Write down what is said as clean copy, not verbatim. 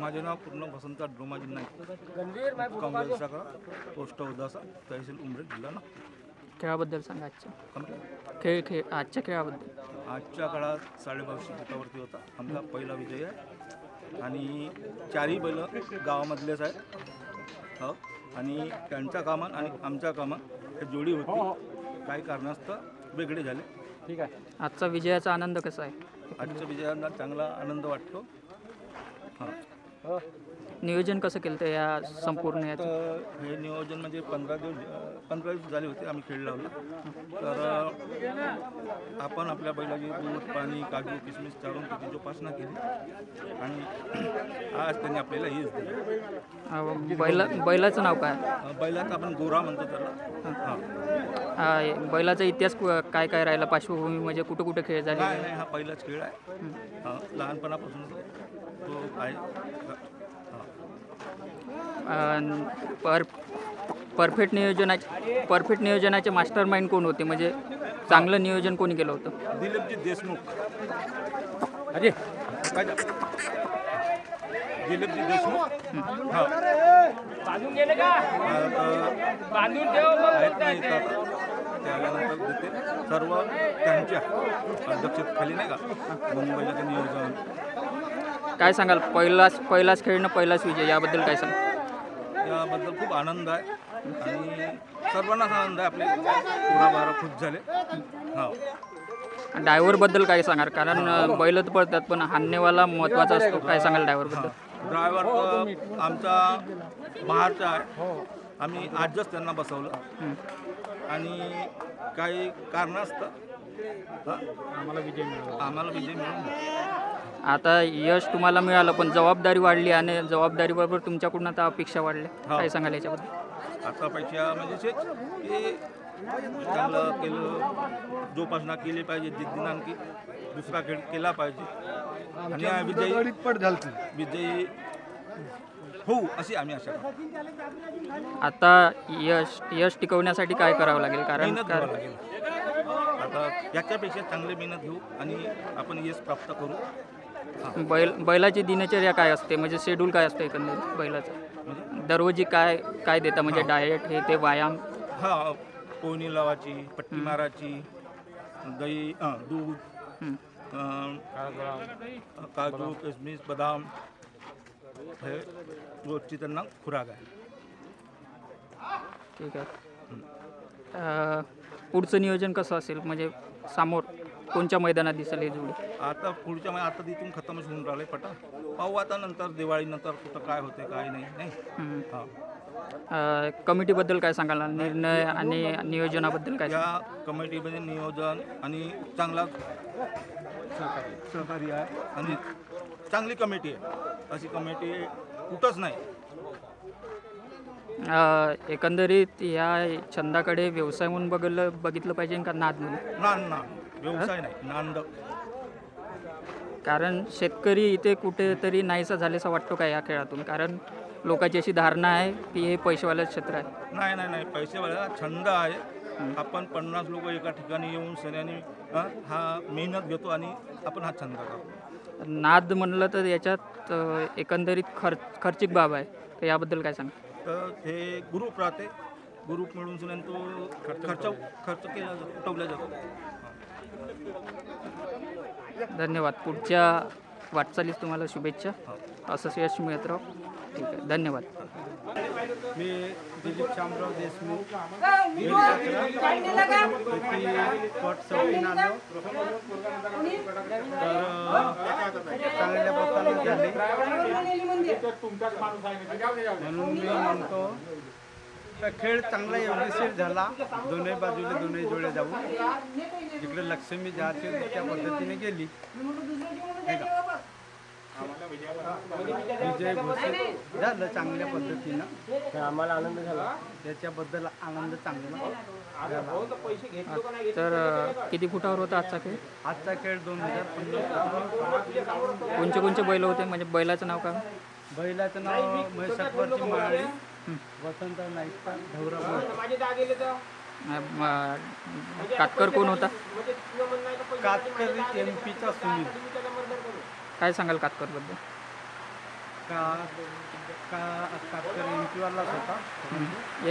माझे नाव पूर्ण वसंत ड्रोमाजी नाईक, काँग्रेस शाखा, पोस्ट उदासा, तहसील उमरेड, जिल्हा नागपूर. खेळाबद्दल सांगा आजच्या कंप्लीट. आजच्या खेळाबद्दल. आजच्या काळात 2250 फुटावरती होता आमचा पहिला विजय आहे आणि चारही बैल गावामधलेच आहेत. हो, आणि त्यांच्या कामान आणि आमच्या कामान हे जोडी होती, काही कारणास्तव वेगळे झाले. ठीक आहे. आजचा विजयाचा आनंद कसा आहे? आजच्या विजयांना चांगला आनंद वाटतो. हां, नियोजन कसं केलं तर या संपूर्ण याचं? तर हे नियोजन म्हणजे 15 दिवस झाले होते आम्ही खेळ लावला. तर आपण आपल्या बैलाची दूध, पाणी, काजू, किसमिस चालून त्याची जोपासना केली आणि आज त्यांनी आपल्याला हेच दिलं. बैलाचं नाव काय? बैलाचं आपण गोरा म्हणतो त्याला. हां, बैलाचा इतिहास काय काय राहिला, पार्श्वभूमी म्हणजे कुठं कुठं खेळ झाले? नाही, हा पहिलाच खेळ आहे. लहानपणापासून तो आहे. परफेक्ट नियोजनाचे मास्टर माइंड कोण होते, म्हणजे चांगलं नियोजन कोणी केलं होतं? दिलीपजी देशमुख. अरे दिलीपजी देशमुख. हां, बांधून गेले का? बांधून ठेव मग. त्यानंतर देते सर्व त्यांच्या अध्यक्षतेखाली नाही का मुंबईचं नियोजन. काय सांगाल, पहिलाच खेळणं, पहिलाच विजय, याबद्दल काय सांगाल? याबद्दल खूप आनंद आहे आणि सर्वांनाच आनंद आहे. आपले पुरा बारा खूप झाले. हो, ड्रायव्हरबद्दल काय सांगाल? कारण बैल तर पळतात पण हाणणेवाला महत्त्वाचा असतो. काय सांगाल ड्रायव्हरबद्दल? ड्रायव्हर तर आमचा बाहेरचा आहे. आम्ही आजच त्यांना बसवलं आणि काही कारणास्तव आम्हाला विजय मिळून. आता यश तुम्हाला मिळालं पण जबाबदारी वाढली आणि जबाबदारीबरोबर तुमच्याकडून आता अपेक्षा वाढल्या. काय सांगाल याच्याबद्दल? आतापेक्षा म्हणजे की चांगलं केलं, जोपासना केली पाहिजे, जिद्दीनांकी दुसरा खेळ केला पाहिजे आणि विजयी होऊ अशी आम्ही आशा करतो. आता यश टिकवण्यासाठी काय करावं लागेल? कारण मेहनत घ्यावं लागेल. आता याच्यापेक्षा चांगली मेहनत घेऊ आणि आपण यश प्राप्त करू. बैलाची दिनचर्या काय असते, म्हणजे शेड्यूल काय असतं एकंदरीत बैलाचं? म्हणजे दररोजी काय देता, म्हणजे डाएट हे ते व्यायाम? हां, पोहणी लावायची, पट्टी मारायची, दही, दूध, काजू, किसमिस, बदाम हे रोजची त्यांना खुराक आहे. ठीक आहे. पुढचं नियोजन कसं असेल, म्हणजे समोर कोणत्या मैदानात दिसेल हे जोडी? आता पुढच्या आता तिथून खतमच होऊन राहिले पटा. पाहू आता नंतर, दिवाळीनंतर कुठं काय होते काय नाही. हां, कमिटीबद्दल काय सांगाल? निर्णय आणि नियोजनाबद्दल काय? या कमिटीमध्ये नियोजन आणि चांगला सहकारी आहे आणि चांगली कमिटी आहे. अशी कमिटी कुठंच नाही. एकंदरीत या छंदाकडे व्यवसाय म्हणून बघितलं पाहिजे का नाद म्हणून? ना व्यवसाय नाही, नांद. कारण शेतकरी इथे कुठेतरी नाहीसा झाल्याचा वाटतो का या खेळातून? कारण लोकांची अशी धारणा आहे की हे पैसेवालं क्षेत्र आहे. नाही, पैसेवाला छंद आहे. आपण 50 लोक एका ठिकाणी येऊन सगळ्यांनी हा मेहनत घेतो आणि आपण हा छंद करतो. नाद म्हणलं तर याच्यात एकंदरीत खर्चिक बाब आहे, तर याबद्दल काय सांगा? तर हे ग्रुप राहते, ग्रुप मिळून सुद्धा तो खर्च केला जातो, उठवला जातो. धन्यवाद. पुढच्या वाटचालीस तुम्हाला शुभेच्छा. असंच यश मिळत राहो. ठीक आहे, धन्यवाद. मी दिलीप शामराव देशमुख, पट 14 आलो. तर चांगल्या पत्ताने झाले म्हणून मी म्हणतो का खेळ चांगला योग्यशीर झाला. दोन्ही बाजूला दोन्ही जोड्या जाऊन जिकडे लक्ष्मी जाते त्या पद्धतीने गेली. विजय घोषित झालं चांगल्या पद्धतीनं. आम्हाला आनंद झाला. त्याच्याबद्दल आनंद चांगला झाला. तर किती फुटावर होता आजचा खेळ? आजचा खेळ 2050. कोणचे बैल होते, म्हणजे बैलाचं नाव काय? बैलाचं नाव म्हैसाकवरची माळी, वसंत नाईक, धौरा. कातकर कोण होता? कातकरी MP चा सुनील. काय सांगाल कातकरबद्दल? का का कातकरी एम पीवालाच होता. या